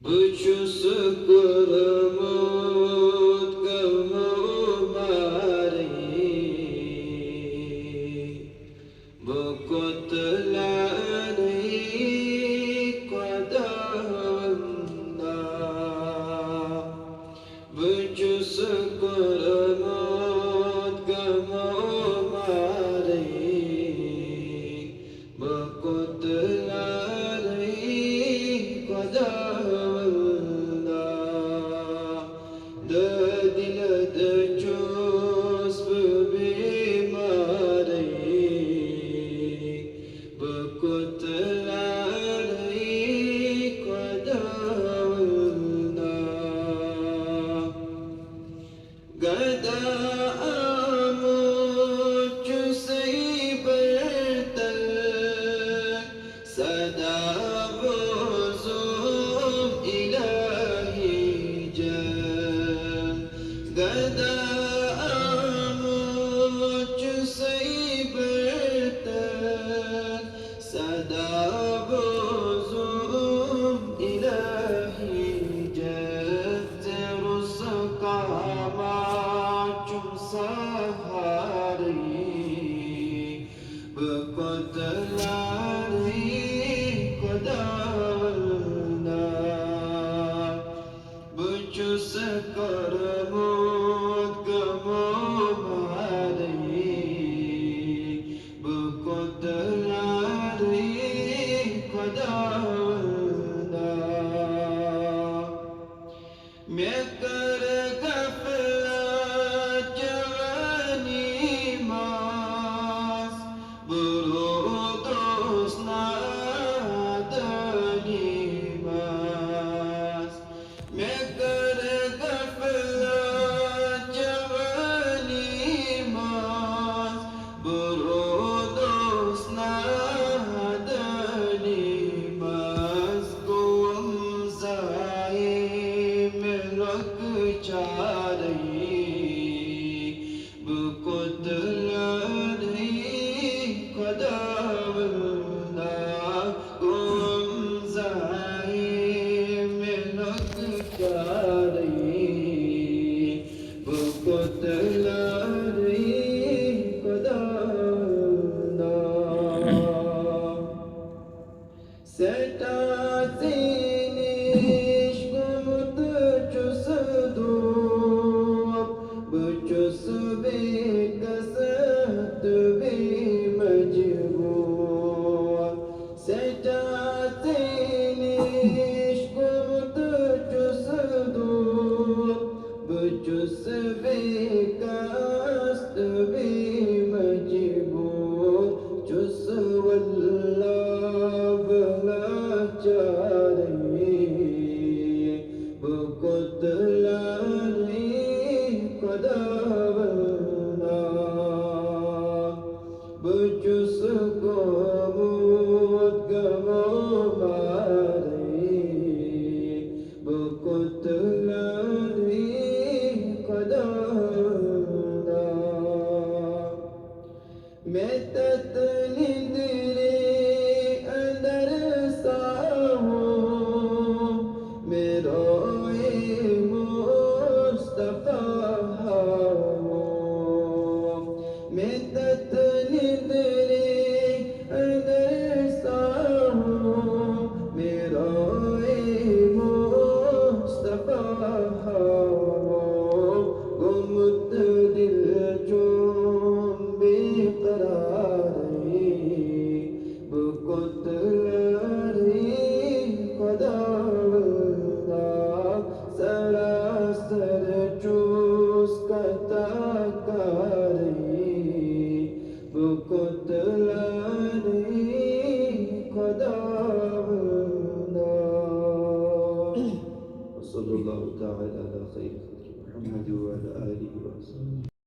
بچوس کرمود گمو ماری بکت لانی قدامنا بچوس کرمود گمو ماری بکت لانی قدامنا دل دچوس ببیماری بکت لانی قدامنا گدا آموچ سیبرتل صدا بزم الهی جل گدا آموچ سیبرتل صدا بزم الهی جل زرس قامات سهاري بقدلاني قدرنا بجس كرمود كمومالي بقدلاني قدرنا مكر غفلة جواني ماس برودوس ناداني ماس مكر غفلة جواني ماس برودوس ناداني ماس قوم زايم چاری بقدلانی قدامنا قم زایم لک چاری بقدلانی قدامنا ستا سینیش گمت چسدو بچوس بکسد بمجبور ستا سینیش گمت چسدو بچوس بکسد بمجبور چس والله بلا چاری بقدلانی قدامنا بجس قمود قموماري بقدلانی قدامنا متت ندري اندر ساهو میروی مصطفی مدت ندری اندر ساهو میروی مصطفی گمت دل چون بیقراری بقدلانی قدامنا سراسر چوس کتاکاری بقدلانی قدامنا وصلى الله تعالى على خير خلق محمد وعلى آله وصحبه